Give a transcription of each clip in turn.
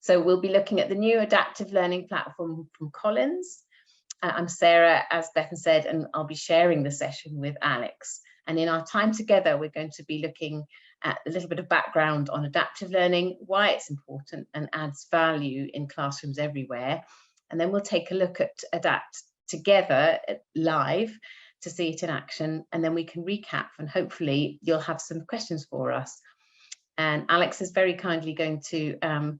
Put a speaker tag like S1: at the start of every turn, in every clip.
S1: So we'll be looking at the new adaptive learning platform from Collins. I'm Sarah, as Bethan said, and I'll be sharing the session with Alex. And in our time together, we're going to be looking at a little bit of background on adaptive learning, why it's important and adds value in classrooms everywhere. And then we'll take a look at Adapt together live to see it in action. And then we can recap, and hopefully you'll have some questions for us. And Alex is very kindly going to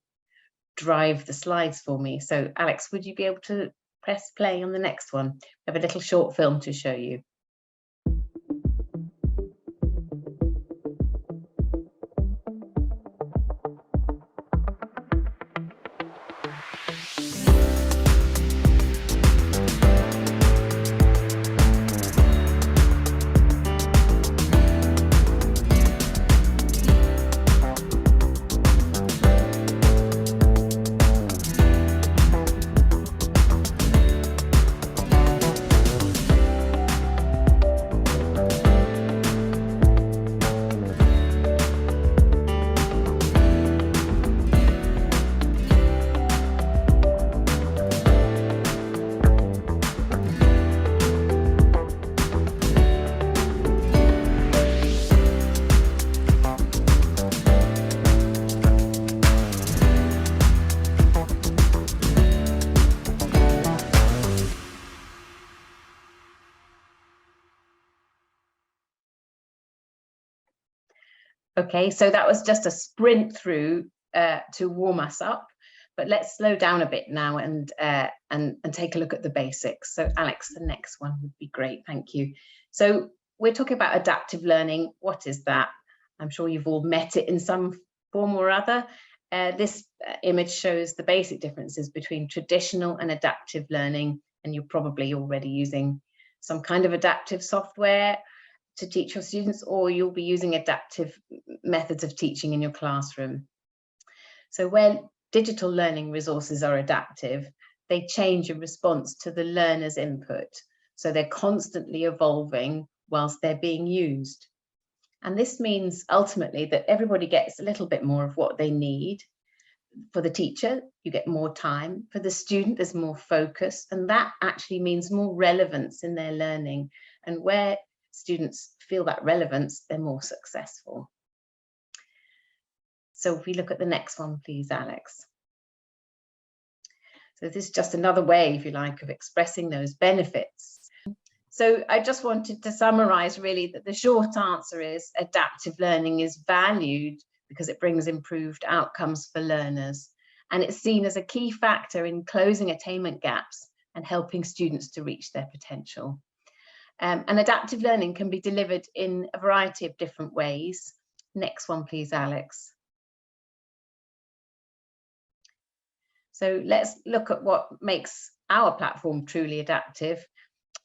S1: drive the slides for me. So Alex, would you be able to press play on the next one? We have a little short film to show you. Okay, so that was just a sprint through to warm us up, but let's slow down a bit now and take a look at the basics. So Alex, the next one would be great, thank you. So we're talking about adaptive learning. What is that? I'm sure you've all met it in some form or other. This image shows the basic differences between traditional and adaptive learning, and you're probably already using some kind of adaptive software to teach your students, or you'll be using adaptive methods of teaching in your classroom. So where digital learning resources are adaptive, they change in response to the learner's input. So they're constantly evolving whilst they're being used. And this means ultimately that everybody gets a little bit more of what they need. For the teacher, you get more time. For the student, there's more focus, and that actually means more relevance in their learning. And where students feel that relevance, they're more successful. So if we look at the next one, please, Alex. So this is just another way, if you like, of expressing those benefits. So I just wanted to summarize really that the short answer is adaptive learning is valued because it brings improved outcomes for learners. And it's seen as a key factor in closing attainment gaps and helping students to reach their potential. And adaptive learning can be delivered in a variety of different ways. Next one, please, Alex. So let's look at what makes our platform truly adaptive.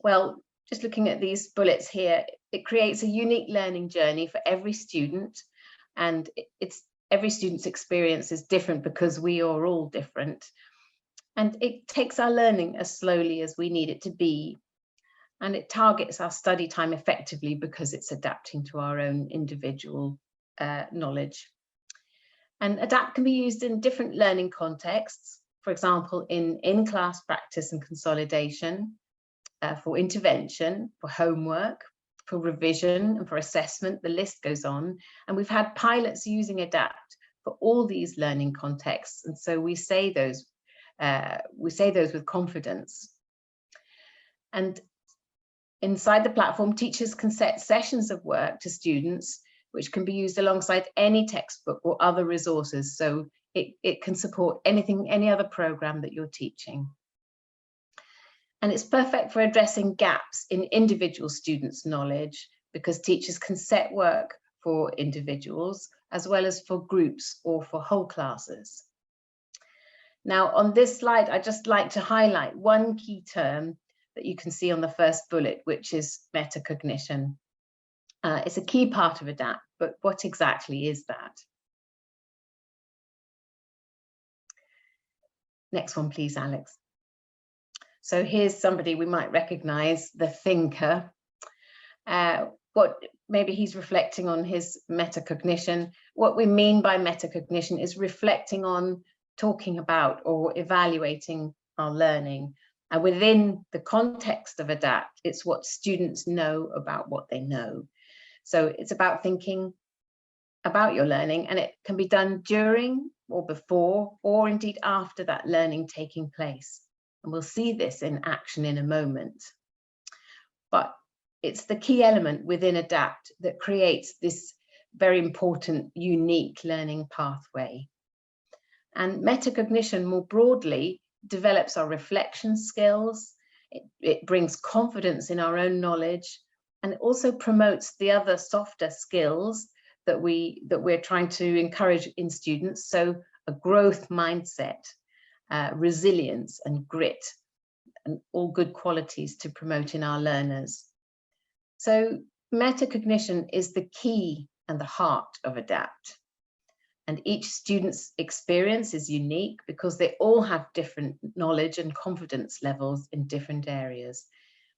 S1: Well, just looking at these bullets here, it creates a unique learning journey for every student, and every student's experience is different because we are all different. And it takes our learning as slowly as we need it to be. And it targets our study time effectively because it's adapting to our own individual knowledge. And adapt can be used in different learning contexts, for example, in in-class practice and consolidation, for intervention, for homework, for revision and for assessment, the list goes on. And we've had pilots using adapt for all these learning contexts. And so we say those with confidence. And inside the platform, teachers can set sessions of work to students, which can be used alongside any textbook or other resources. So it can support any other program that you're teaching. And it's perfect for addressing gaps in individual students' knowledge because teachers can set work for individuals as well as for groups or for whole classes. Now, on this slide, I'd just like to highlight one key term that you can see on the first bullet, which is metacognition. It's a key part of ADAPT, but what exactly is that? Next one, please, Alex. So here's somebody we might recognize, the thinker. Maybe he's reflecting on his metacognition. What we mean by metacognition is reflecting on talking about or evaluating our learning. And within the context of ADAPT, it's what students know about what they know. So it's about thinking about your learning, and it can be done during or before or indeed after that learning taking place. And we'll see this in action in a moment. But it's the key element within ADAPT that creates this very important, unique learning pathway. And metacognition more broadly develops our reflection skills, it brings confidence in our own knowledge, and it also promotes the other softer skills that we're trying to encourage in students. So a growth mindset, resilience and grit, and all good qualities to promote in our learners. So metacognition is the key and the heart of ADAPT. And each student's experience is unique because they all have different knowledge and confidence levels in different areas,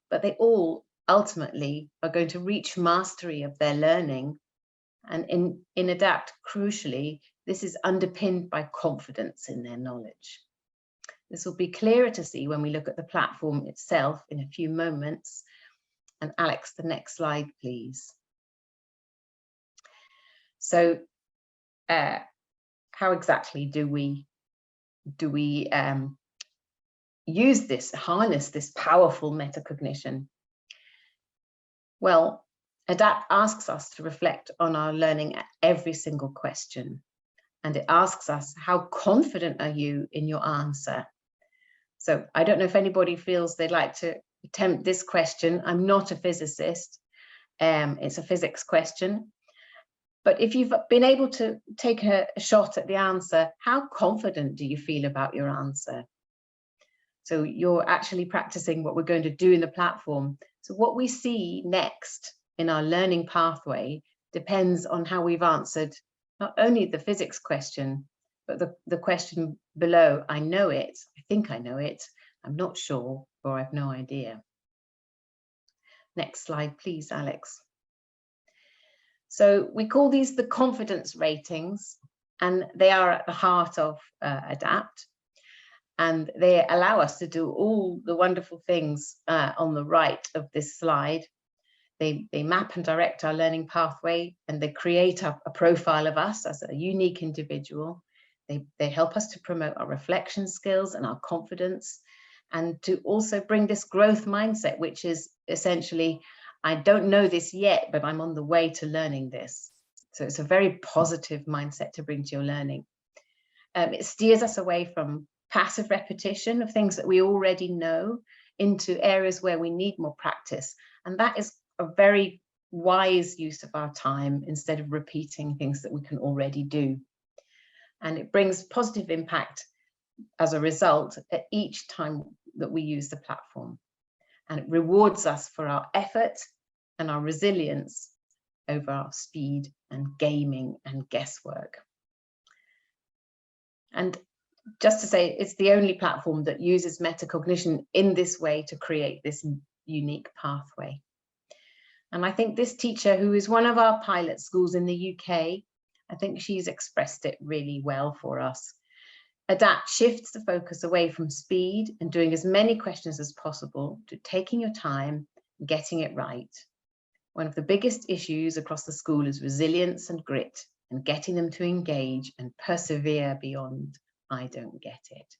S1: but they all ultimately are going to reach mastery of their learning. And in ADAPT, crucially, this is underpinned by confidence in their knowledge. This will be clearer to see when we look at the platform itself in a few moments. And Alex, the next slide, please. So how exactly do we use this, harness this powerful metacognition? Well, ADAPT asks us to reflect on our learning at every single question. And it asks us, how confident are you in your answer? So I don't know if anybody feels they'd like to attempt this question. I'm not a physicist. It's a physics question. But if you've been able to take a shot at the answer, how confident do you feel about your answer? So you're actually practicing what we're going to do in the platform. So what we see next in our learning pathway depends on how we've answered not only the physics question, but the question below. I know it, I think I know it, I'm not sure, or I've no idea. Next slide, please, Alex. So we call these the confidence ratings, and they are at the heart of ADAPT. And they allow us to do all the wonderful things on the right of this slide. They map and direct our learning pathway, and they create a profile of us as a unique individual. They help us to promote our reflection skills and our confidence, and to also bring this growth mindset, which is essentially, I don't know this yet, but I'm on the way to learning this. So it's a very positive mindset to bring to your learning. It steers us away from passive repetition of things that we already know into areas where we need more practice. And that is a very wise use of our time instead of repeating things that we can already do. And it brings positive impact as a result at each time that we use the platform. And it rewards us for our effort and our resilience over our speed and gaming and guesswork. And just to say, it's the only platform that uses metacognition in this way to create this unique pathway. And I think this teacher, who is one of our pilot schools in the UK, I think she's expressed it really well for us. ADAPT shifts the focus away from speed and doing as many questions as possible to taking your time and getting it right. One of the biggest issues across the school is resilience and grit, and getting them to engage and persevere beyond I don't get it.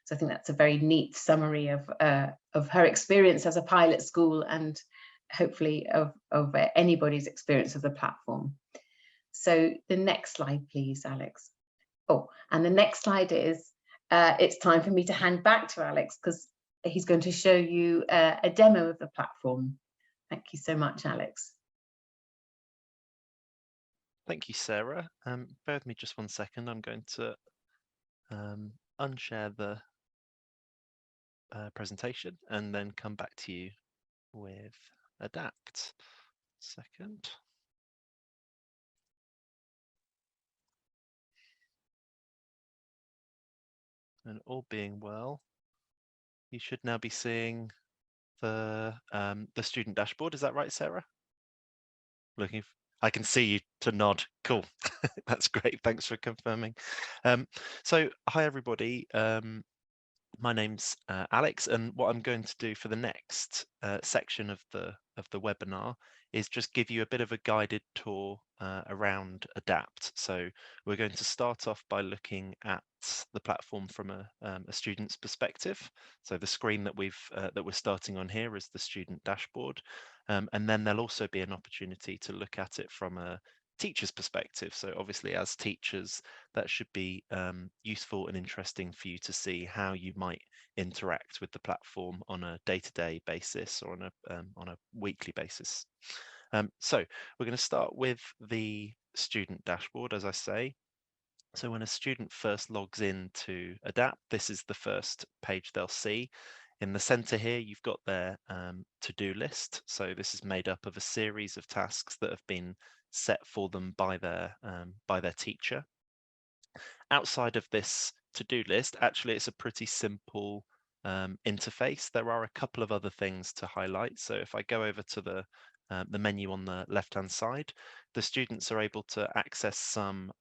S1: So I think that's a very neat summary of her experience as a pilot school, and hopefully of anybody's experience of the platform. So the next slide, please, Alex. Oh, and the next slide is, it's time for me to hand back to Alex, because he's going to show you a demo of the platform. Thank you so much, Alex.
S2: Thank you, Sarah. Bear with me just 1 second. I'm going to unshare the presentation and then come back to you with ADAPT. Second. And all being well, you should now be seeing the student dashboard. Is that right, Sarah? Looking. I can see you to nod. Cool. That's great. Thanks for confirming. So hi everybody. My name's Alex, and what I'm going to do for the next section of the webinar is just give you a bit of a guided tour around Adapt. So we're going to start off by looking at the platform from a student's perspective. So the screen that we're starting on here is the student dashboard, and then there'll also be an opportunity to look at it from a teacher's perspective. So obviously, as teachers, that should be useful and interesting for you to see how you might interact with the platform on a day-to-day basis or on a weekly basis. So we're going to start with the student dashboard, as I say. So when a student first logs in to Adapt, this is the first page they'll see. In the center here, you've got their to-do list. So this is made up of a series of tasks that have been set for them by their teacher. Outside of this to-do list, actually, it's a pretty simple interface. There are a couple of other things to highlight. So if I go over to the menu on the left-hand side, the students are able to access some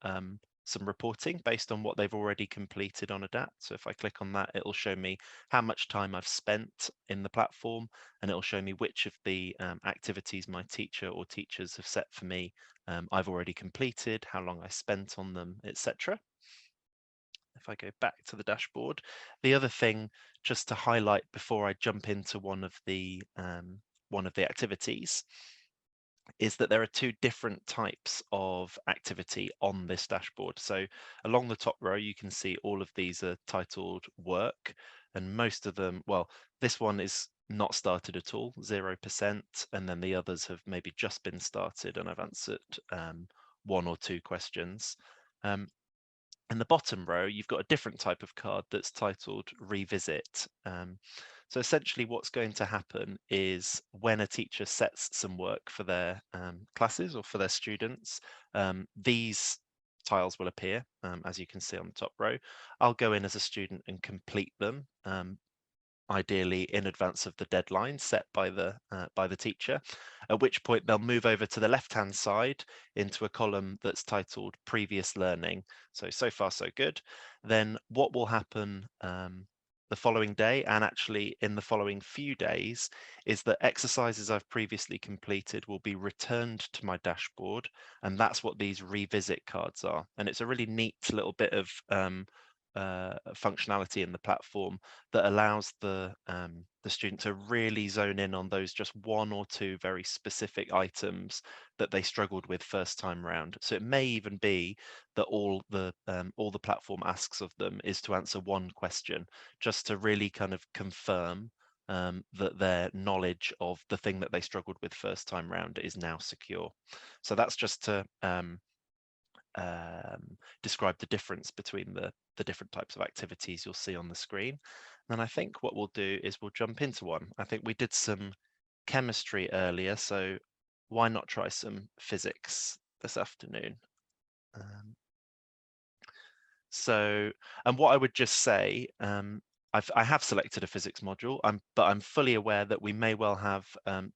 S2: reporting based on what they've already completed on Adapt. So if I click on that, it'll show me how much time I've spent in the platform, and it'll show me which of the activities my teacher or teachers have set for me I've already completed, how long I spent on them, etc. If I go back to the dashboard, the other thing just to highlight before I jump into one of the activities is that there are two different types of activity on this dashboard. So along the top row, you can see all of these are titled work, and most of them, well, this one is not started at all, 0%, and then the others have maybe just been started, and I've answered one or two questions. In the bottom row, you've got a different type of card that's titled Revisit. So essentially what's going to happen is when a teacher sets some work for their classes or for their students, these tiles will appear, as you can see on the top row. I'll go in as a student and complete them, ideally in advance of the deadline set by the teacher, at which point they'll move over to the left-hand side into a column that's titled Previous Learning. So far so good. Then what will happen the following day, and actually in the following few days, is that exercises I've previously completed will be returned to my dashboard, and that's what these revisit cards are. And it's a really neat little bit of functionality in the platform that allows the student to really zone in on those just one or two very specific items that they struggled with first time round. So it may even be that all the platform asks of them is to answer one question, just to really kind of confirm that their knowledge of the thing that they struggled with first time round is now secure. So that's just to describe the difference between the different types of activities you'll see on the screen. And I think what we'll do is we'll jump into one. I think we did some chemistry earlier, so why not try some physics this afternoon? And what I would just say, I have selected a physics module, but I'm fully aware that we may well have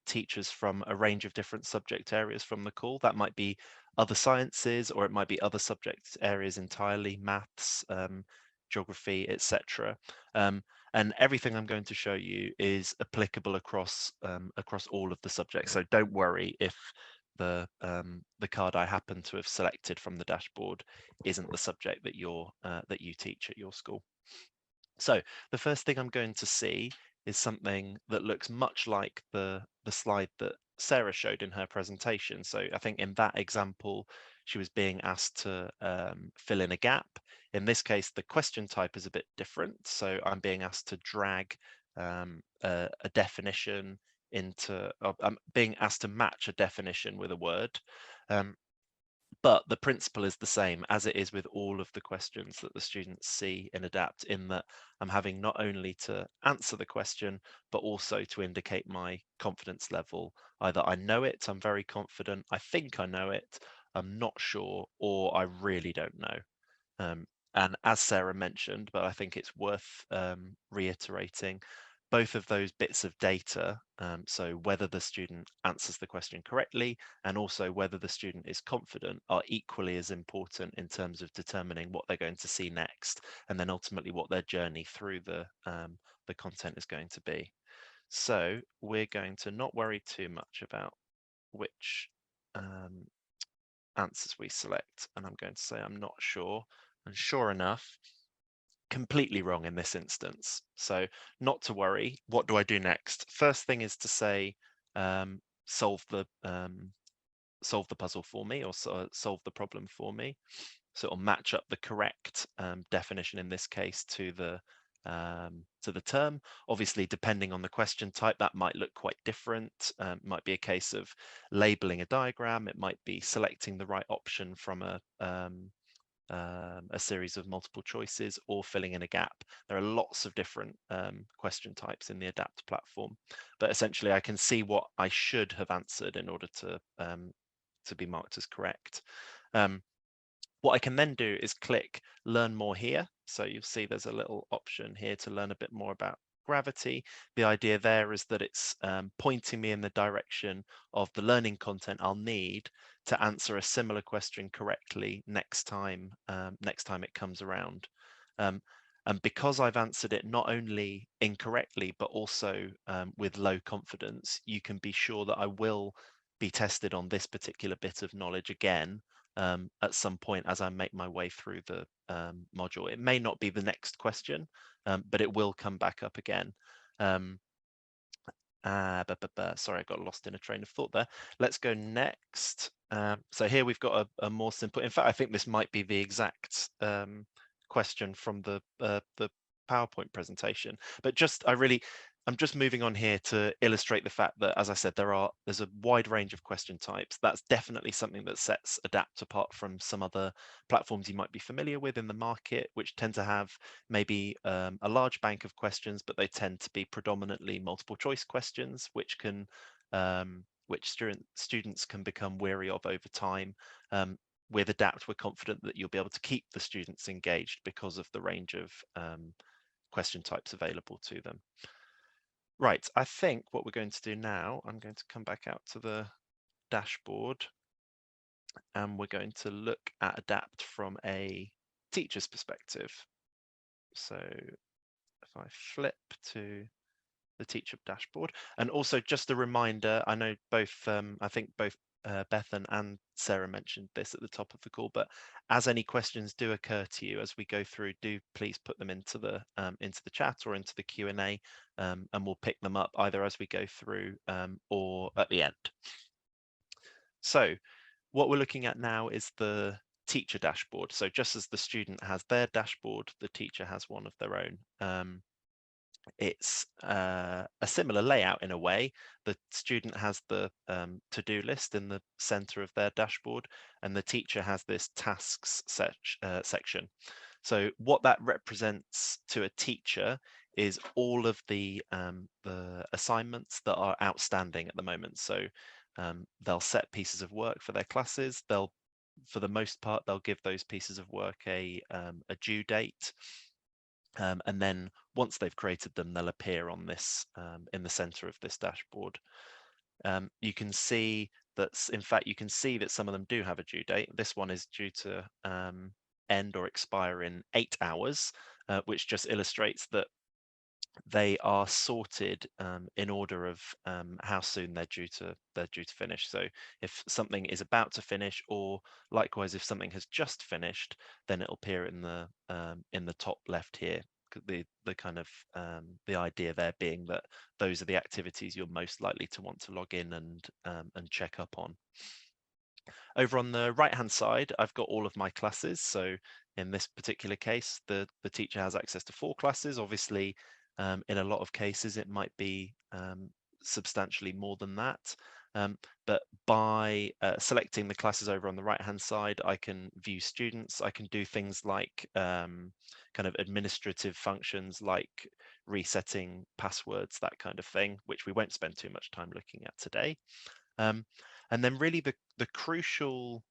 S2: teachers from a range of different subject areas from the call. That might be other sciences, or it might be other subject areas entirely, maths, geography, etc. And everything I'm going to show you is applicable across all of the subjects. So don't worry if the card I happen to have selected from the dashboard isn't the subject that you teach at your school. So the first thing I'm going to see is something that looks much like the slide that Sarah showed in her presentation. So I think in that example, she was being asked to fill in a gap. In this case, the question type is a bit different. So I'm being asked to drag a definition into, I'm being asked to match a definition with a word. But the principle is the same as it is with all of the questions that the students see in Adapt, in that I'm having not only to answer the question, but also to indicate my confidence level. Either I know it, I'm very confident, I think I know it, I'm not sure, or I really don't know. And as Sarah mentioned, but I think it's worth reiterating, both of those bits of data, so whether the student answers the question correctly and also whether the student is confident, are equally as important in terms of determining what they're going to see next, and then ultimately what their journey through the content is going to be. So we're going to not worry too much about which answers we select, and I'm going to say I'm not sure, and sure enough, completely wrong in this instance. So not to worry. What do I do next? First thing is to say solve the puzzle for me, or solve the problem for me. So it'll match up the correct definition in this case to the term. Obviously, depending on the question type, that might look quite different. Might be a case of labeling a diagram. It might be selecting the right option from a series of multiple choices, or filling in a gap. There are lots of different question types in the Adapt platform, but essentially I can see what I should have answered in order to be marked as correct. What I can then do is click Learn More here. So you'll see there's a little option here to learn a bit more about gravity. The idea there is that it's pointing me in the direction of the learning content I'll need to answer a similar question correctly next time it comes around. And because I've answered it not only incorrectly, but also with low confidence, you can be sure that I will be tested on this particular bit of knowledge again at some point as I make my way through the module. It may not be the next question, but it will come back up again. Sorry, I got lost in a train of thought there. Let's go next. So here we've got a more simple, in fact, I think this might be the exact question from the PowerPoint presentation, but I'm just moving on here to illustrate the fact that, as I said, there's a wide range of question types. That's definitely something that sets Adapt apart from some other platforms you might be familiar with in the market, which tend to have maybe a large bank of questions, but they tend to be predominantly multiple choice questions, which students can become weary of over time. With Adapt, we're confident that you'll be able to keep the students engaged because of the range of question types available to them. Right, I think what we're going to do now, I'm going to come back out to the dashboard and we're going to look at Adapt from a teacher's perspective. So if I flip to the teacher dashboard, and also just a reminder, I know I think both Bethan and Sarah mentioned this at the top of the call, but as any questions do occur to you as we go through, do please put them into the chat or into the Q&A, and we'll pick them up either as we go through or at the end. So what we're looking at now is the teacher dashboard. So just as the student has their dashboard, the teacher has one of their own. It's a similar layout in a way. The student has the to-do list in the center of their dashboard, and the teacher has this tasks section. So what that represents to a teacher is all of the assignments that are outstanding at the moment. So they'll set pieces of work for their classes. For the most part, they'll give those pieces of work a due date. And then once they've created them, they'll appear on this in the center of this dashboard. You can see that, in fact, you can see that some of them do have a due date. This one is due to end or expire in 8 hours, which just illustrates that they are sorted in order of how soon they're due to finish. So if something is about to finish, or likewise if something has just finished, then it'll appear in the top left here. The kind of the idea there being that those are the activities you're most likely to want to log in and check up on. Over on the right hand side, I've got all of my classes. So in this particular case, the teacher has access to 4 classes. Obviously, in a lot of cases, it might be substantially more than that. But by selecting the classes over on the right hand side, I can view students. I can do things like kind of administrative functions like resetting passwords, that kind of thing, which we won't spend too much time looking at today. And then really the crucial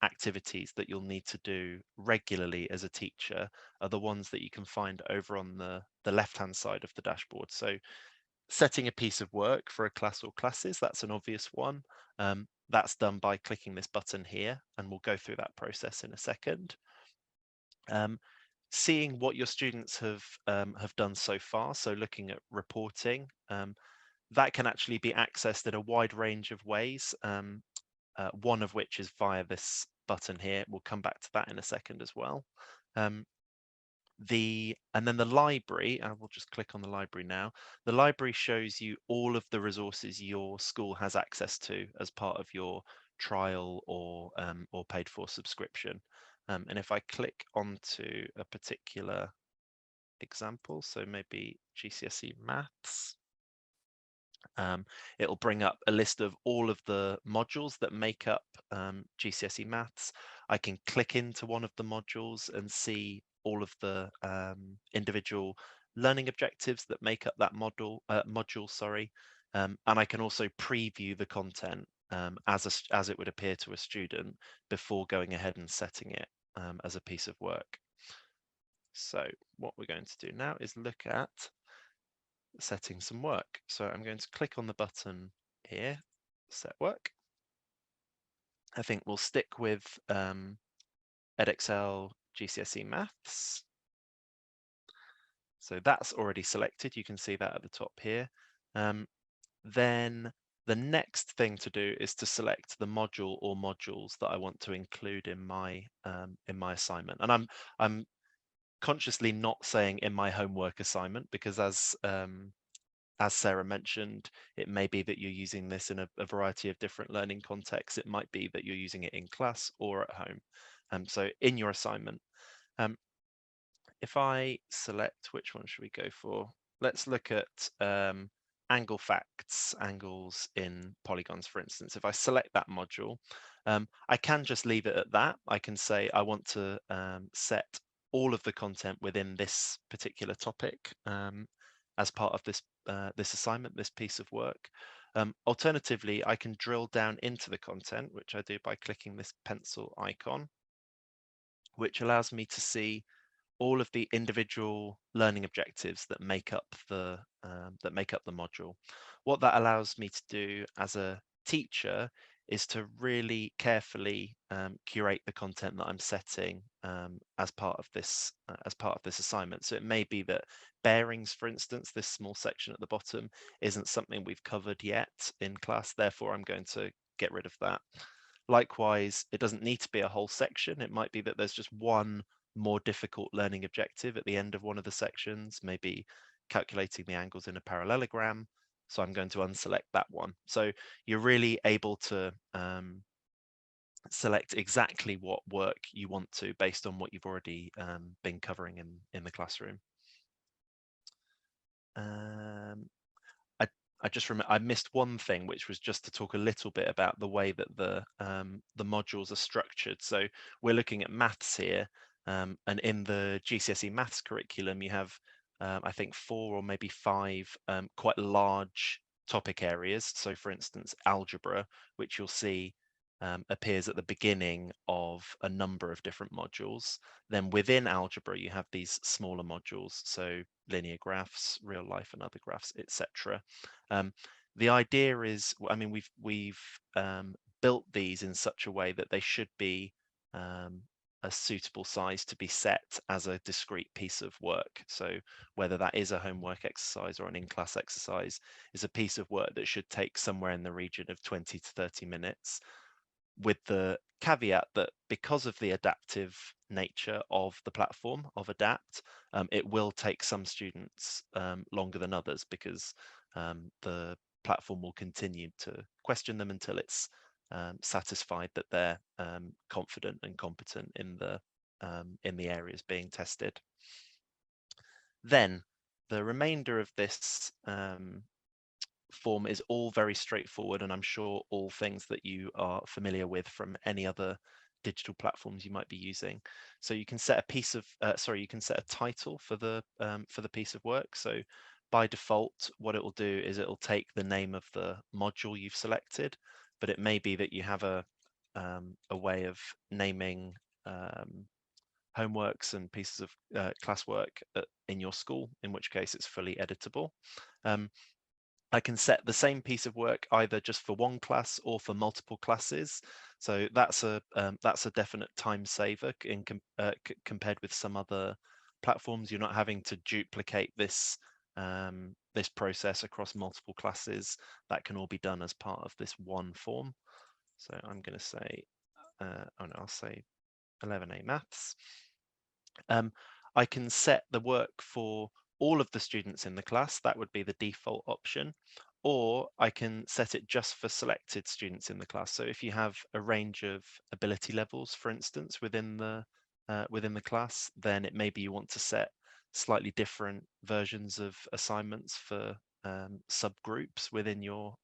S2: activities that you'll need to do regularly as a teacher are the ones that you can find over on the left-hand side of the dashboard. So setting a piece of work for a class or classes, that's an obvious one. That's done by clicking this button here, and we'll go through that process in a second. Seeing what your students have done so far, so looking at reporting, that can actually be accessed in a wide range of ways, one of which is via this button here. We'll come back to that in a second as well. And then the library, and we'll just click on the library now. The library shows you all of the resources your school has access to as part of your trial or paid for subscription. And if I click onto a particular example, so maybe GCSE Maths, it'll bring up a list of all of the modules that make up GCSE Maths. I can click into one of the modules and see all of the individual learning objectives that make up that module, and I can also preview the content as it would appear to a student before going ahead and setting it as a piece of work. So what we're going to do now is look at setting some work. So I'm going to click on the button here, set work. I think we'll stick with Edexcel GCSE Maths. So that's already selected. You can see that at the top here. Then the next thing to do is to select the module or modules that I want to include in my assignment. And I'm consciously not saying in my homework assignment, because as Sarah mentioned, it may be that you're using this in a variety of different learning contexts. It might be that you're using it in class or at home. So in your assignment, if I select, which one should we go for? Let's look at angle facts, angles in polygons, for instance. If I select that module, I can just leave it at that. I can say I want to set all of the content within this particular topic as part of this this assignment, this piece of work. Alternatively, I can drill down into the content, which I do by clicking this pencil icon, which allows me to see all of the individual learning objectives that make up the module. What that allows me to do as a teacher is to really carefully curate the content that I'm setting as part of this assignment. So it may be that bearings, for instance, this small section at the bottom, isn't something we've covered yet in class. Therefore, I'm going to get rid of that. Likewise, it doesn't need to be a whole section. It might be that there's just one more difficult learning objective at the end of one of the sections, maybe calculating the angles in a parallelogram. So I'm going to unselect that one. So you're really able to select exactly what work you want to based on what you've already been covering in the classroom. I just remember I missed one thing, which was just to talk a little bit about the way that the modules are structured. So we're looking at maths here, and in the GCSE Maths curriculum, you have I think 4 or maybe 5 quite large topic areas. So, for instance, algebra, which you'll see appears at the beginning of a number of different modules. Then within algebra, you have these smaller modules, so linear graphs, real life and other graphs, etc. The idea is, I mean, we've built these in such a way that they should be a suitable size to be set as a discrete piece of work. So whether that is a homework exercise or an in-class exercise, is a piece of work that should take somewhere in the region of 20 to 30 minutes, with the caveat that because of the adaptive nature of the platform of Adapt, it will take some students longer than others, because the platform will continue to question them until it's satisfied that they're confident and competent in the areas being tested. Then the remainder of this form is all very straightforward, and I'm sure all things that you are familiar with from any other digital platforms you might be using. So you can set you can set a title for the piece of work. So by default, what it will do is it will take the name of the module you've selected, but it may be that you have a a way of naming homeworks and pieces of classwork in your school, in which case it's fully editable. I can set the same piece of work either just for one class or for multiple classes. So that's a definite time saver compared with some other platforms. You're not having to duplicate this this process across multiple classes. That can all be done as part of this one form. So I'm going to say, oh no, I'll say 11A Maths. I can set the work for all of the students in the class. That would be the default option. Or I can set it just for selected students in the class. So if you have a range of ability levels, for instance, within the class, then it maybe you want to set slightly different versions of assignments for subgroups within your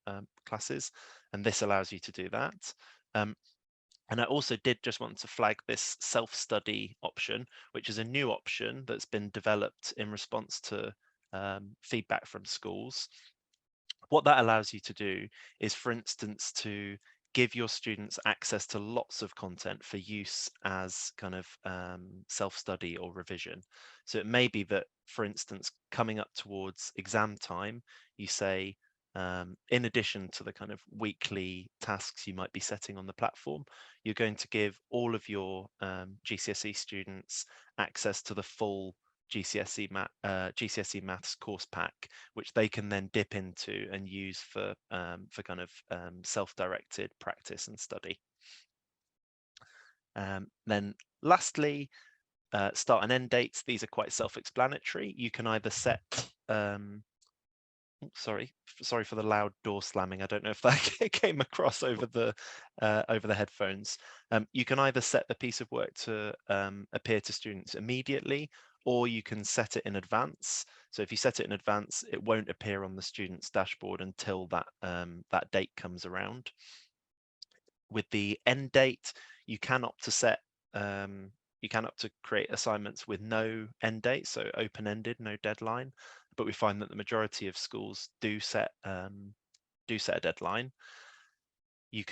S2: classes, and this allows you to do that. And I also did just want to flag this self-study option, which is a new option that's been developed in response to feedback from schools. What that allows you to do is, for instance, to give your students access to lots of content for use as kind of self-study or revision. So it may be that, for instance, coming up towards exam time, you say, in addition to the kind of weekly tasks you might be setting on the platform, you're going to give all of your GCSE students access to the full GCSE Maths course pack, which they can then dip into and use for kind of self-directed practice and study. Then lastly, start and end dates. These are quite self-explanatory. You can either set sorry for the loud door slamming. I don't know if that came across over the headphones. You can either set the piece of work to appear to students immediately, or you can set it in advance. So if you set it in advance, it won't appear on the student's dashboard until that that date comes around. With the end date, you can opt to set you can opt to create assignments with no end date, so open-ended, no deadline. But we find that the majority of schools do set a deadline.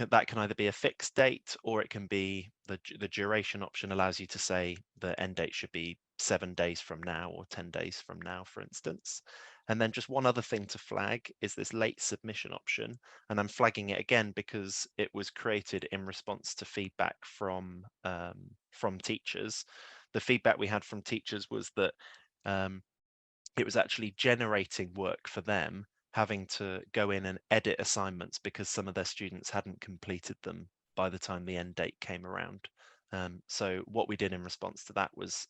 S2: That can either be a fixed date, or it can be the duration option allows you to say the end date should be 7 days from now or 10 days from now, for instance. And then just one other thing to flag is this late submission option. And I'm flagging it again because it was created in response to feedback from teachers. The feedback we had from teachers was that it was actually generating work for them, having to go in and edit assignments because some of their students hadn't completed them by the time the end date came around. So what we did in response to that was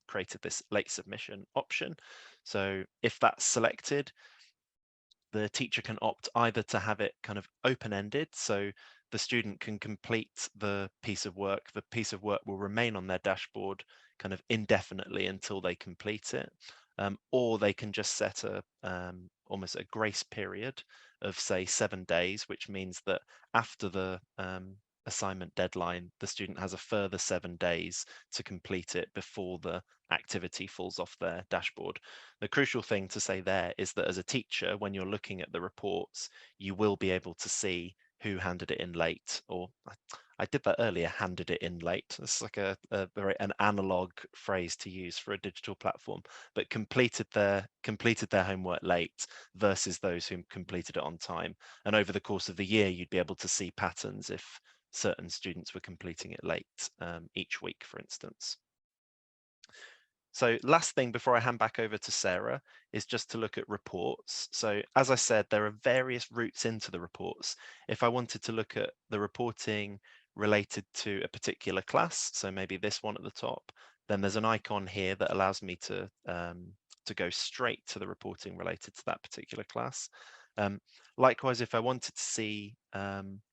S2: created this late submission option. So if that's selected, the teacher can opt either to have it kind of open-ended, so the student can complete the piece of work. The piece of work will remain on their dashboard kind of indefinitely until they complete it. Or they can just set a almost a grace period of, say, 7 days, which means that after the assignment deadline, the student has a further 7 days to complete it before the activity falls off their dashboard. The crucial thing to say there is that as a teacher, when you're looking at the reports, you will be able to see who handed it in late, or I did that earlier, handed it in late. It's like an analog phrase to use for a digital platform, but completed their homework late versus those who completed it on time. And over the course of the year, you'd be able to see patterns if certain students were completing it late each week, for instance. So last thing before I hand back over to Sarah is just to look at reports. So as I said, there are various routes into the reports. If I wanted to look at the reporting related to a particular class, so maybe this one at the top, then there's an icon here that allows me to go straight to the reporting related to that particular class. Likewise, if I wanted to see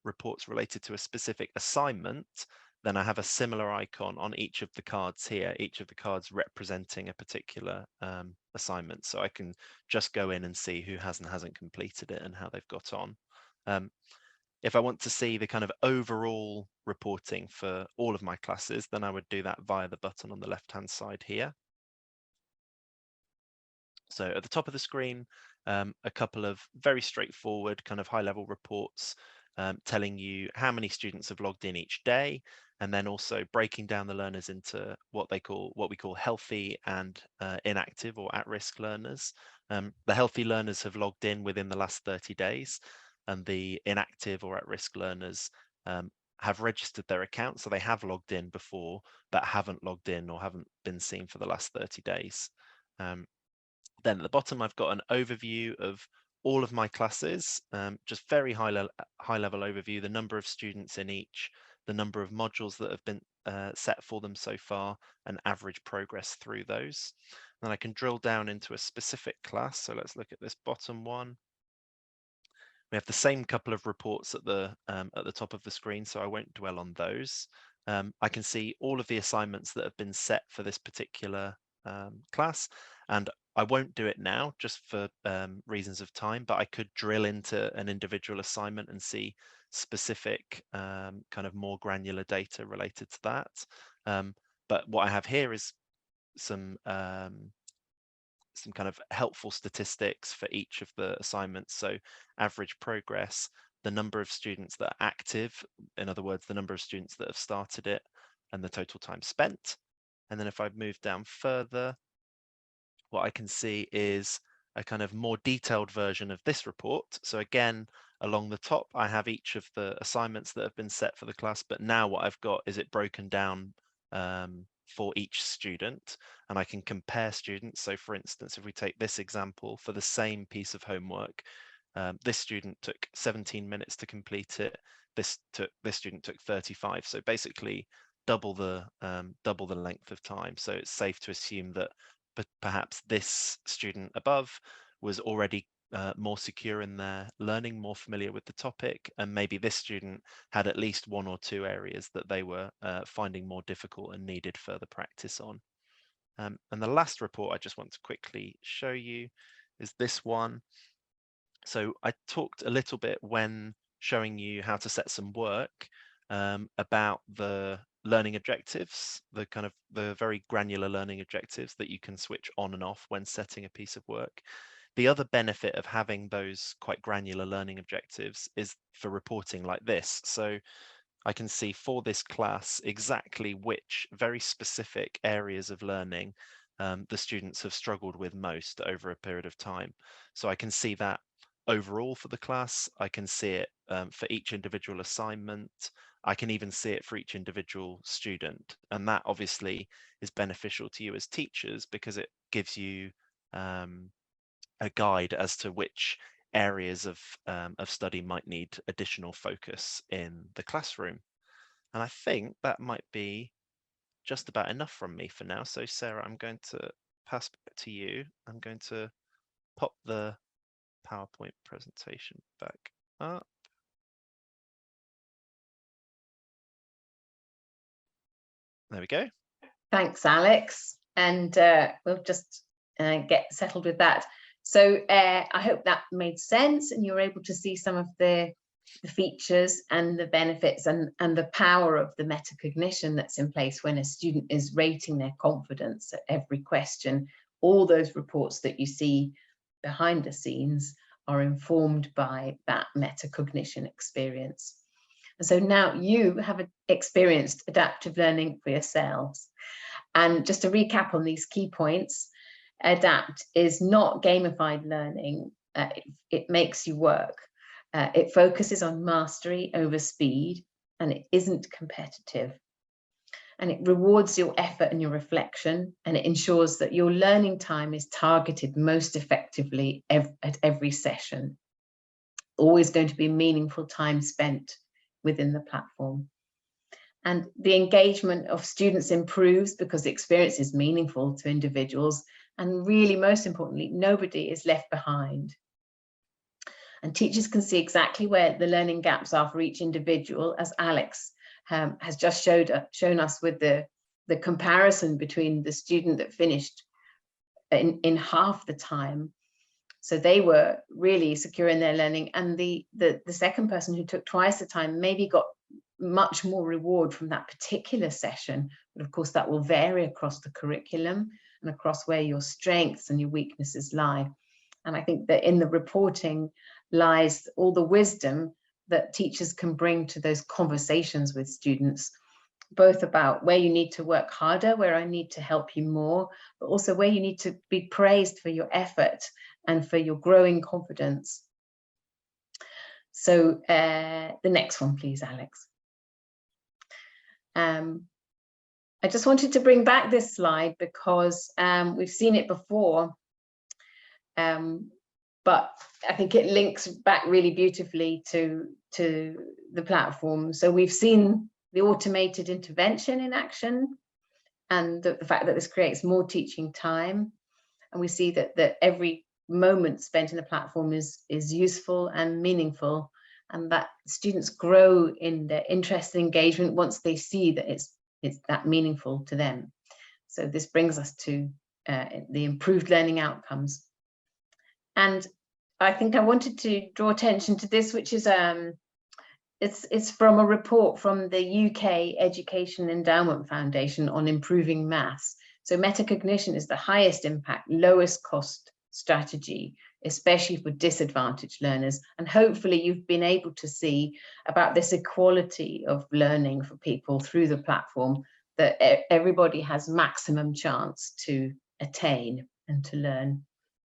S2: reports related to a specific assignment, then I have a similar icon on each of the cards here, each of the cards representing a particular assignment. So I can just go in and see who has and hasn't completed it and how they've got on. If I want to see the kind of overall reporting for all of my classes, then I would do that via the button on the left-hand side here. So at the top of the screen, a couple of very straightforward kind of high-level reports. telling you how many students have logged in each day, and then also breaking down the learners into what we call healthy and inactive or at-risk learners. The healthy learners have logged in within the last 30 days, and the inactive or at-risk learners have registered their account, so they have logged in before but haven't logged in or haven't been seen for the last 30 days. Then at the bottom, I've got an overview of all of my classes, just very high level overview, the number of students in each, the number of modules that have been set for them so far, and average progress through those. Then I can drill down into a specific class. So let's look at this bottom one. We have the same couple of reports at the top of the screen, so I won't dwell on those. I can see all of the assignments that have been set for this particular class, and I won't do it now just for reasons of time, but I could drill into an individual assignment and see specific kind of more granular data related to that. But what I have here is some kind of helpful statistics for each of the assignments. So average progress, the number of students that are active, in other words, the number of students that have started it, and the total time spent. And then if I move down further, what I can see is a kind of more detailed version of this report. So again, along the top, I have each of the assignments that have been set for the class, but now what I've got is it broken down for each student, and I can compare students. So for instance, if we take this example for the same piece of homework, this student took 17 minutes to complete it. This student took 35. So basically double the length of time. So it's safe to assume that perhaps this student above was already more secure in their learning, more familiar with the topic, and maybe this student had at least one or two areas that they were finding more difficult and needed further practice on. And the last report I just want to quickly show you is this one. So I talked a little bit when showing you how to set some work about the learning objectives, the very granular learning objectives that you can switch on and off when setting a piece of work. The other benefit of having those quite granular learning objectives is for reporting like this. So I can see for this class exactly which very specific areas of learning the students have struggled with most over a period of time. So I can see that overall for the class. I can see it for each individual assignment. I can even see it for each individual student. And that obviously is beneficial to you as teachers because it gives you a guide as to which areas of study might need additional focus in the classroom. And I think that might be just about enough from me for now. So Sarah, I'm going to pass back to you. I'm going to pop the PowerPoint presentation back up. There we go.
S1: Thanks, Alex. And we'll just get settled with that. So I hope that made sense and you're able to see some of the features and the benefits and the power of the metacognition that's in place when a student is rating their confidence at every question. All those reports that you see behind the scenes are informed by that metacognition experience. And so now you have experienced adaptive learning for yourselves. And just to recap on these key points, ADAPT is not gamified learning. It makes you work. It focuses on mastery over speed, and it isn't competitive. And it rewards your effort and your reflection, and it ensures that your learning time is targeted most effectively at every session. Always going to be meaningful time spent within the platform. And the engagement of students improves because the experience is meaningful to individuals. And really, most importantly, nobody is left behind. And teachers can see exactly where the learning gaps are for each individual, as Alex has just shown us with the comparison between the student that finished in half the time. So they were really secure in their learning, and the second person who took twice the time maybe got much more reward from that particular session. But of course, that will vary across the curriculum and across where your strengths and your weaknesses lie. And I think that in the reporting lies all the wisdom that teachers can bring to those conversations with students, both about where you need to work harder, where I need to help you more, but also where you need to be praised for your effort and for your growing confidence. So the next one, please, Alex. I just wanted to bring back this slide because we've seen it before, but I think it links back really beautifully to the platform. So we've seen the automated intervention in action, and the fact that this creates more teaching time. And we see that every moment spent in the platform is useful and meaningful, and that students grow in their interest and engagement once they see that it's that meaningful to them. So this brings us to the improved learning outcomes. And I think I wanted to draw attention to this, which is it's from a report from the UK Education Endowment Foundation on improving maths. So metacognition is the highest impact, lowest cost strategy, especially for disadvantaged learners. And hopefully you've been able to see about this equality of learning for people through the platform, that everybody has maximum chance to attain and to learn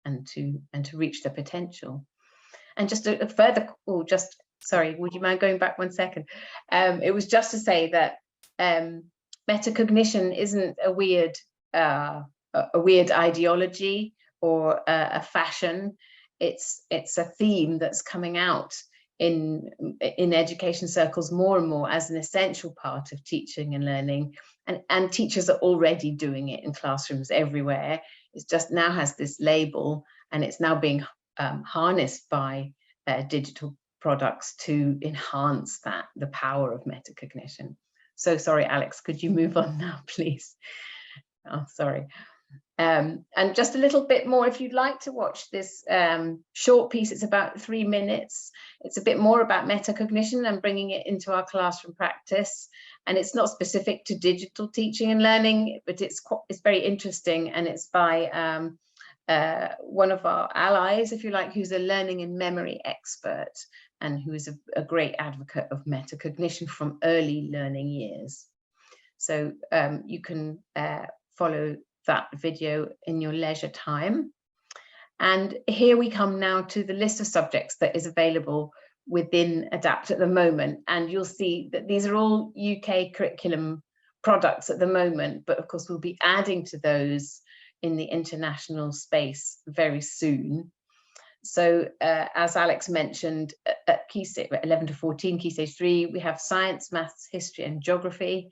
S1: and to reach their potential. And just a further, sorry, would you mind going back 1 second? It was just to say that metacognition isn't a weird ideology or a fashion. It's a theme that's coming out in education circles more and more as an essential part of teaching and learning, and teachers are already doing it in classrooms everywhere. It just now has this label, and it's now being harnessed by digital products to enhance the power of metacognition. So sorry, Alex, could you move on now, please? Oh, sorry. And just a little bit more, if you'd like to watch this short piece, it's about 3 minutes. It's a bit more about metacognition and bringing it into our classroom practice. And it's not specific to digital teaching and learning, but it's very interesting, and it's by one of our allies, if you like, who's a learning and memory expert, and who is a great advocate of metacognition from early learning years. So you can follow that video in your leisure time. And here we come now to the list of subjects that is available within ADAPT at the moment. And you'll see that these are all UK curriculum products at the moment, but of course we'll be adding to those in the international space very soon. So as Alex mentioned, at Key Stage 11 to 14, Key Stage 3, we have science, maths, history and geography.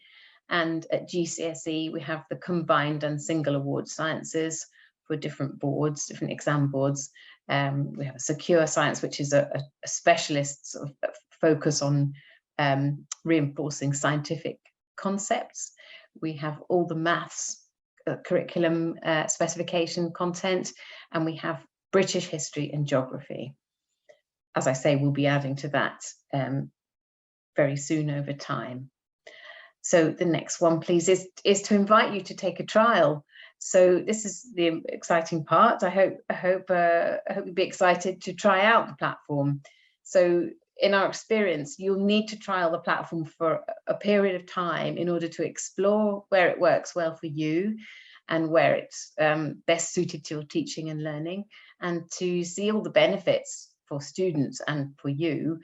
S1: And at GCSE, we have the combined and single award sciences for different boards, different exam boards. We have a secure science, which is a specialist sort of focus on reinforcing scientific concepts. We have all the maths curriculum specification content, and we have British history and geography. As I say, we'll be adding to that very soon over time. So the next one, please, is to invite you to take a trial. So this is the exciting part. I hope you'll be excited to try out the platform. So in our experience, you'll need to trial the platform for a period of time in order to explore where it works well for you and where it's best suited to your teaching and learning, and to see all the benefits for students and for you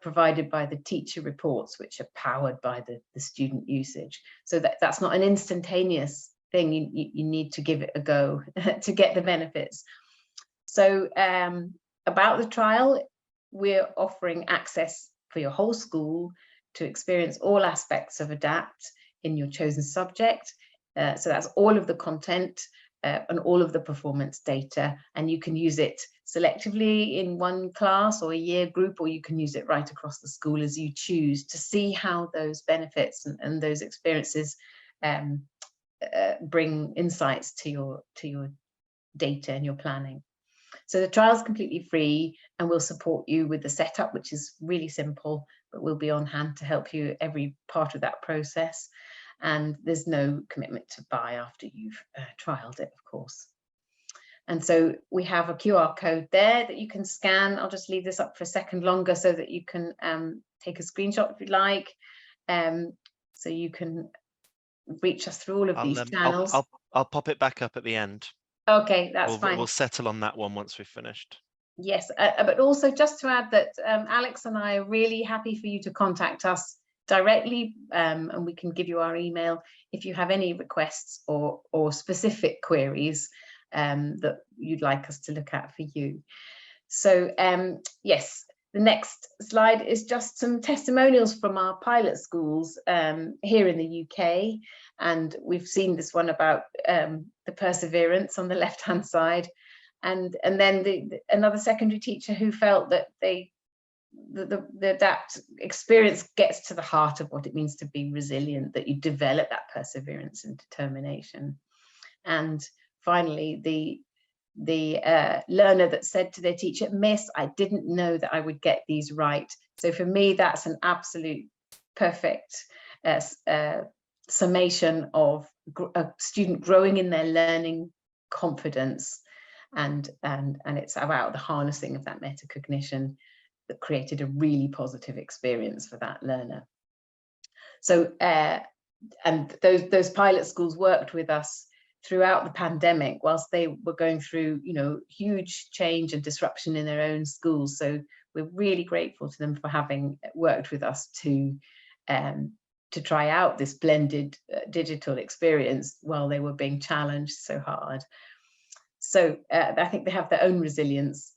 S1: provided by the teacher reports, which are powered by the student usage. So that's not an instantaneous thing. You need to give it a go to get the benefits. So about the trial, we're offering access for your whole school to experience all aspects of ADAPT in your chosen subject. So that's all of the content and all of the performance data, and you can use it selectively in one class or a year group, or you can use it right across the school as you choose, to see how those benefits and those experiences bring insights to your data and your planning. So the trial is completely free, and we'll support you with the setup, which is really simple, but we'll be on hand to help you every part of that process. And there's no commitment to buy after you've trialed it, of course. And so we have a QR code there that you can scan. I'll just leave this up for a second longer so that you can take a screenshot if you'd like. So you can reach us through all of these channels.
S2: I'll pop it back up at the end.
S1: Okay, that's fine.
S2: We'll settle on that one once we've finished.
S1: Yes, but also just to add that Alex and I are really happy for you to contact us directly, and we can give you our email if you have any requests or specific queries that you'd like us to look at for you. So yes, the next slide is just some testimonials from our pilot schools here in the UK, and we've seen this one about the perseverance on the left-hand side, and then another secondary teacher who felt that the ADAPT experience gets to the heart of what it means to be resilient, that you develop that perseverance and determination. And finally, the learner that said to their teacher, "Miss, I didn't know that I would get these right." So for me, that's an absolute perfect summation of a student growing in their learning confidence, and it's about the harnessing of that metacognition that created a really positive experience for that learner. So and those pilot schools worked with us throughout the pandemic whilst they were going through, you know, huge change and disruption in their own schools. So we're really grateful to them for having worked with us to try out this blended digital experience while they were being challenged so hard. So I think they have their own resilience.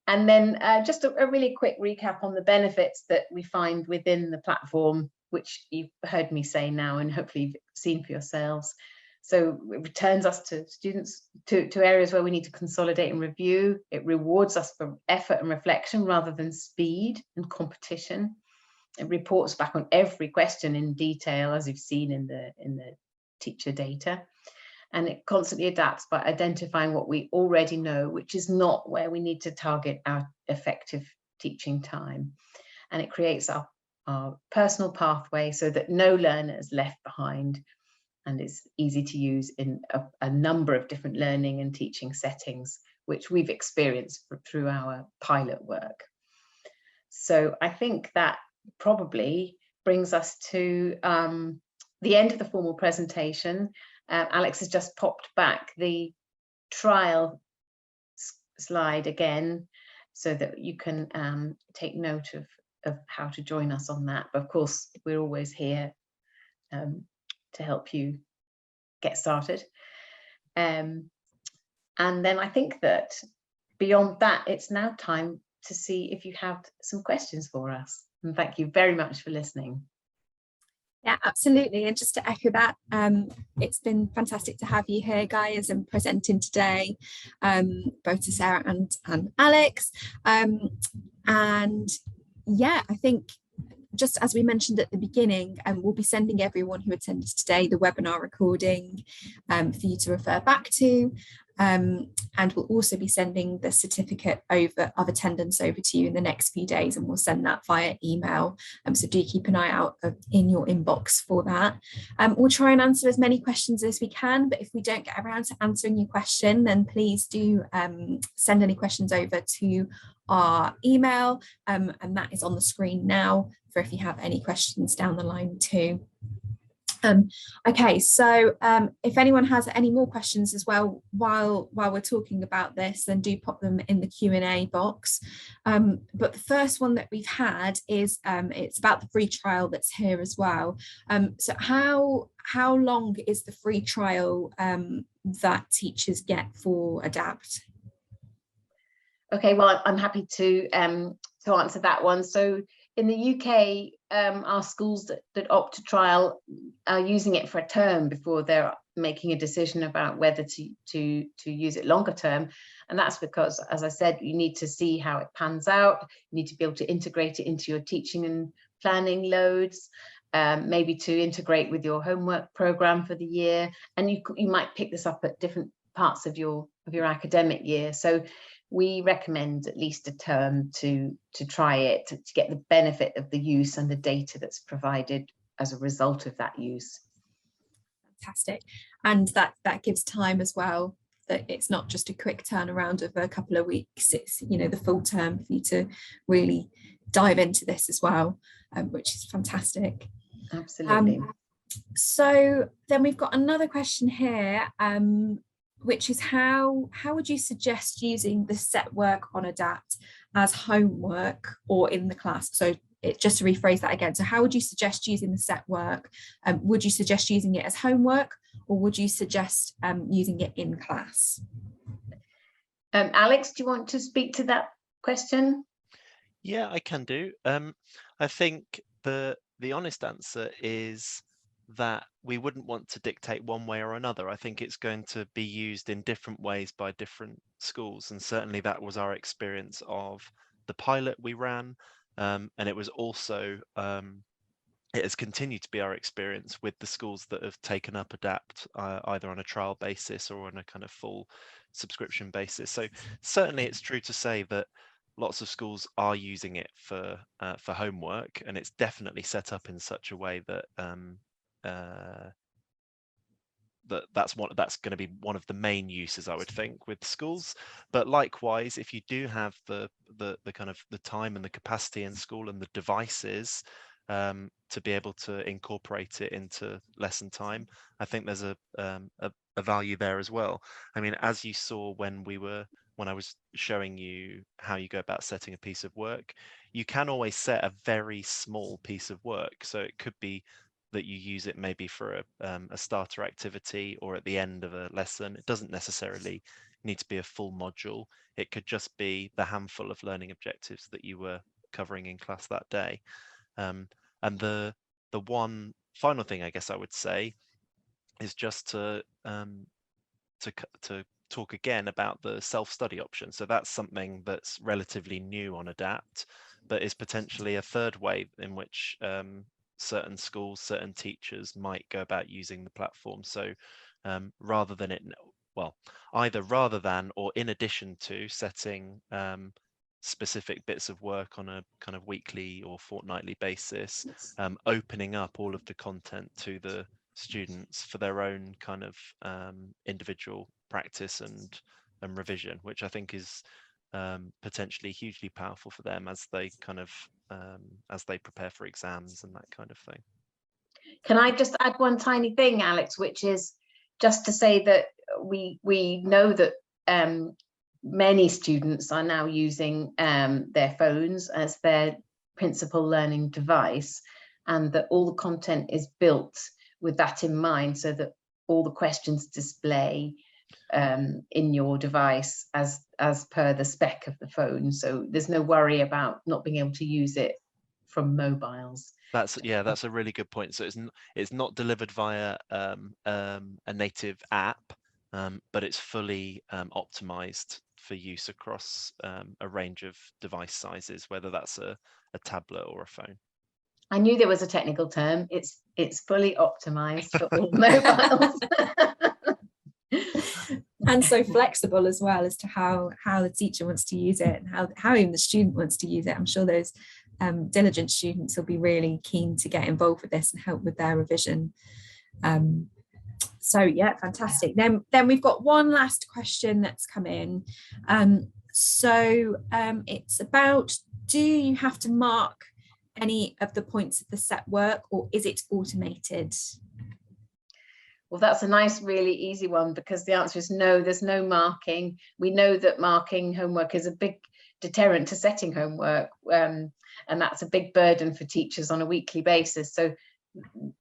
S1: And then just a really quick recap on the benefits that we find within the platform, which you've heard me say now and hopefully you've seen for yourselves. So it returns us to students to areas where we need to consolidate and review. It rewards us for effort and reflection rather than speed and competition. It reports back on every question in detail, as you've seen in the teacher data. And it constantly adapts by identifying what we already know, which is not where we need to target our effective teaching time. And it creates our personal pathway so that no learner is left behind, and it's easy to use in a number of different learning and teaching settings, which we've experienced through our pilot work. So I think that probably brings us to the end of the formal presentation. Alex has just popped back the trial slide again so that you can take note of how to join us on that. But of course, we're always here to help you get started. And then I think that beyond that, it's now time to see if you have some questions for us. And thank you very much for listening.
S3: Yeah, absolutely. And just to echo that, it's been fantastic to have you here, guys, and presenting today, both to Sarah and Alex. And yeah, I think just as we mentioned at the beginning, we'll be sending everyone who attended today the webinar recording for you to refer back to. And we'll also be sending the certificate of attendance over to you in the next few days, and we'll send that via email. So do keep an eye out in your inbox for that. We'll try and answer as many questions as we can, but if we don't get around to answering your question, then please do send any questions over to our email, and that is on the screen now for if you have any questions down the line too. Okay, so if anyone has any more questions as well while we're talking about this, then do pop them in the Q&A box. But the first one that we've had is it's about the free trial that's here as well. So how long is the free trial that teachers get for ADAPT? Okay, well, I'm happy to answer that one. So in the UK, our schools that opt to trial are using it for a term before they're making a decision about whether to use it longer term. And that's because, as I said, you need to see how it pans out. You need to be able to integrate it into your teaching and planning loads, maybe to integrate with your homework program for the year. And you might pick this up at different parts of your academic year. So we recommend at least a term to try it, to get the benefit of the use and the data that's provided as a result of that use. Fantastic. And that gives time as well that it's not just a quick turnaround of a couple of weeks, it's, you know, the full term for you to really dive into this as well, which is fantastic.
S1: Absolutely.
S3: So then we've got another question here, which is how would you suggest using the set work on Adapt as homework or in the class? So just to rephrase that again, so how would you suggest using the set work? Would you suggest using it as homework, or would you suggest using it in class?
S1: Alex, do you want to speak to that question?
S2: Yeah, I can do. I think the honest answer is that we wouldn't want to dictate one way or another. I think it's going to be used in different ways by different schools, and certainly that was our experience of the pilot we ran, and it was also it has continued to be our experience with the schools that have taken up Adapt, either on a trial basis or on a kind of full subscription basis. So certainly it's true to say that lots of schools are using it for homework, and it's definitely set up in such a way that that's going to be one of the main uses, I would think, with schools. But likewise, if you do have the kind of the time and the capacity in school and the devices to be able to incorporate it into lesson time, I think there's a value there as well. I mean, as you saw when I was showing you how you go about setting a piece of work, you can always set a very small piece of work. So it could be that you use it maybe for a starter activity or at the end of a lesson. It doesn't necessarily need to be a full module. It could just be the handful of learning objectives that you were covering in class that day. And the one final thing I guess I would say is just to talk again about the self-study option. So that's something that's relatively new on Adapt, but is potentially a third way in which certain schools, certain teachers might go about using the platform. So rather than or in addition to setting specific bits of work on a kind of weekly or fortnightly basis, opening up all of the content to the students for their own kind of individual practice and revision, which I think is potentially hugely powerful for them as they kind of as they prepare for exams and that kind of thing.
S1: Can I just add one tiny thing, Alex, which is just to say that we know that many students are now using their phones as their principal learning device, and that all the content is built with that in mind, so that all the questions display in your device as per the spec of the phone. So there's no worry about not being able to use it from mobiles.
S2: That's a really good point. So it's not delivered via a native app, but it's fully optimized for use across a range of device sizes, whether that's a tablet or a phone.
S1: I knew there was a technical term. It's fully optimized for all mobiles.
S3: And so flexible as well as to how the teacher wants to use it and how even the student wants to use it. I'm sure those diligent students will be really keen to get involved with this and help with their revision. So yeah, fantastic. Then we've got one last question that's come in. It's about, do you have to mark any of the points of the set work, or is it automated?
S1: Well, that's a nice, really easy one, because the answer is no, there's no marking. We know that marking homework is a big deterrent to setting homework, and that's a big burden for teachers on a weekly basis. So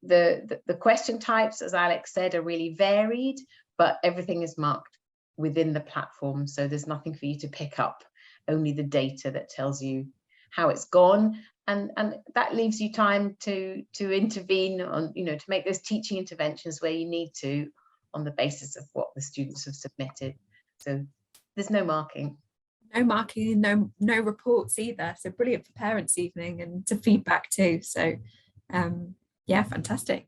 S1: the question types, as Alex said, are really varied, but everything is marked within the platform. So there's nothing for you to pick up, only the data that tells you how it's gone. And that leaves you time to intervene on, to make those teaching interventions where you need to, on the basis of what the students have submitted. So there's no marking.
S3: No marking, no reports either. So brilliant for parents' evening and to feedback too. So yeah, fantastic.